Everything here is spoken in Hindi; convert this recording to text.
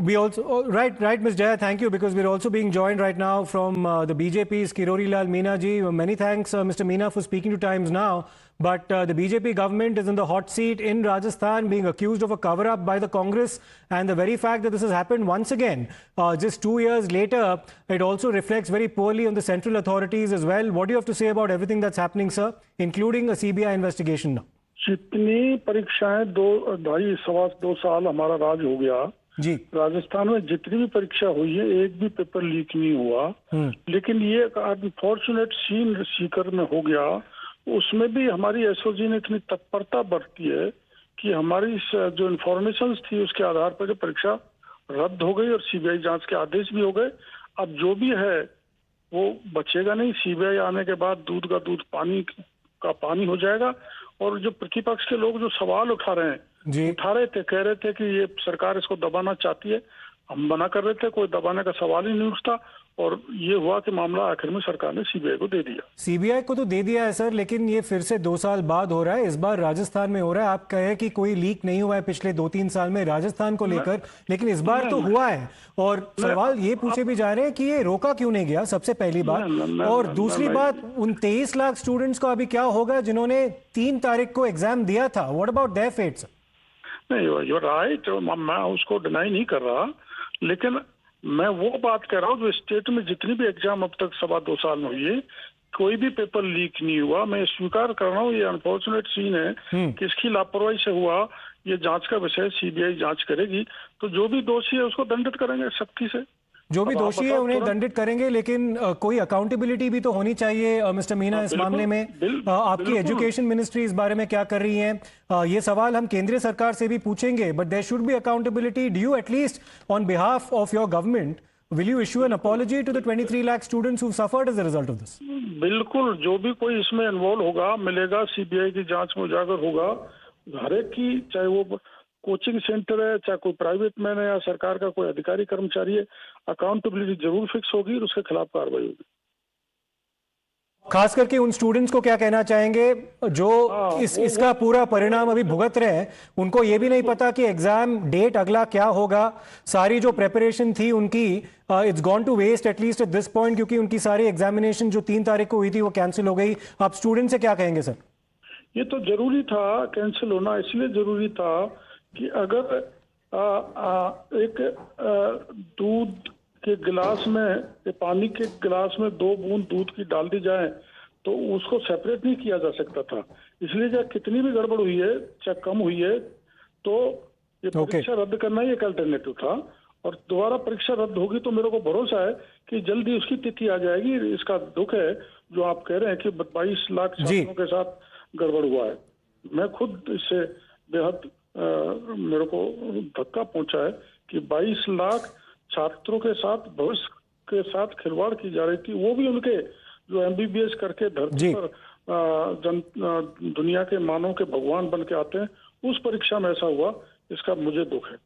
We also, right, Ms. Jaya, thank you, because we're also being joined right now from the BJP's Kirori Lal Meena ji. Many thanks, Mr. Meena, for speaking to Times Now. But the BJP government is in the hot seat in Rajasthan, being accused of a cover-up by the Congress. And the very fact that this has happened once again, just 2 years later, it also reflects very poorly on the central authorities as well. What do you have to say about everything that's happening, sir, including a CBI investigation now? जितनी परीक्षाएं 2 साल हमारा राज हो गया जी, राजस्थान में जितनी भी परीक्षा हुई है एक भी पेपर लीक नहीं हुआ। लेकिन ये अनफॉर्चुनेट सीन सीकर में हो गया, उसमें भी हमारी एसओजी ने इतनी तत्परता बरती है कि हमारी जो इन्फॉर्मेशन थी उसके आधार पर जो परीक्षा रद्द हो गई और सीबीआई जांच के आदेश भी हो गए। अब जो भी है वो बचेगा नहीं, सीबीआई आने के बाद दूध का दूध पानी का पानी हो जाएगा। और जो प्रतिपक्ष के लोग जो सवाल उठा रहे थे, कह रहे थे कि ये सरकार इसको दबाना चाहती है, हम मना कर रहे थे, कोई दबाने का सवाल ही नहीं उठता। और ये हुआ कि मामला आखिर में सरकार ने सीबीआई को दे दिया। सीबीआई को तो दे दिया है सर, लेकिन ये फिर से 2 साल बाद हो रहा है, इस बार राजस्थान में हो रहा है। आप कहे कि कोई लीक नहीं हुआ है पिछले 2-3 साल में राजस्थान को लेकर, लेकिन इस बार तो हुआ है। और सवाल ये पूछे भी जा रहे हैं कि ये रोका क्यों नहीं गया, सबसे पहली बात। और दूसरी बात, उन 23 लाख स्टूडेंट्स को अभी क्या होगा जिन्होंने 3 तारीख को एग्जाम दिया था? What about their fates? नहीं, यू राइट, मैं उसको डिनाई नहीं कर रहा, लेकिन मैं वो बात कह रहा हूँ जो स्टेट में जितनी भी एग्जाम अब तक 2.25 साल में हुई है, कोई भी पेपर लीक नहीं हुआ। मैं स्वीकार कर रहा हूँ ये अनफॉर्चुनेट सीन है, किसकी लापरवाही से हुआ, ये जांच का विषय, सीबीआई जांच करेगी। तो जो भी दोषी है उसको दंडित करेंगे सख्ती से। जो भी दोषी है उन्हें दंडित करेंगे, लेकिन कोई अकाउंटेबिलिटी भी तो होनी चाहिए मिस्टर मीना इस मामले में। आपकी एजुकेशन मिनिस्ट्री इस बारे में क्या कर रही है? ये सवाल हम केंद्रीय सरकार से भी पूछेंगे, but there should be accountability. Do you at least on behalf of your government will you issue an apology to the 23 lakh students who suffered as a result of this? बिल्कुल, जो भी कोई इसमें इन्वॉल्व होगा मिलेगा, सीबीआई की जांच में उजागर होगा। हर एक की, चाहे वो कोचिंग सेंटर है, चाहे कोई प्राइवेट मैन है या सरकार का कोई अधिकारी कर्मचारी है, अकाउंटेबिलिटी जरूर फिक्स होगी और उसके खिलाफ कार्रवाई होगी। खास करके उन स्टूडेंट्स को क्या कहना चाहेंगे जो इसका पूरा परिणाम अभी भुगत रहे हैं? उनको ये भी नहीं पता कि एग्जाम डेट अगला क्या होगा, सारी जो प्रेपरेशन थी उनकी it's gone to waste at least at this point, क्योंकि उनकी सारी एग्जामिनेशन जो 3 तारीख को हुई थी वो कैंसिल हो गई। आप स्टूडेंट से क्या कहेंगे सर? ये तो जरूरी था कैंसिल होना, इसलिए जरूरी था कि अगर एक दूध के गिलास में, पानी के गिलास में 2 बूंद दूध की डाल दी जाए तो उसको सेपरेट नहीं किया जा सकता था। इसलिए चाहे कितनी भी गड़बड़ हुई है, चाहे कम हुई है, तो ये परीक्षा रद्द करना ही एक अल्टरनेटिव था। और दोबारा परीक्षा रद्द होगी तो मेरे को भरोसा है कि जल्दी उसकी तिथि आ जाएगी। इसका दुख है जो आप कह रहे हैं कि 22 लाख छात्रों के साथ गड़बड़ हुआ है। मैं खुद इससे बेहद मेरे को धक्का पहुंचा है कि 22 लाख छात्रों के साथ, भविष्य के साथ खिलवाड़ की जा रही थी, वो भी उनके जो एमबीबीएस करके धरती पर दुनिया के मानव के भगवान बन के आते हैं, उस परीक्षा में ऐसा हुआ, इसका मुझे दुख है।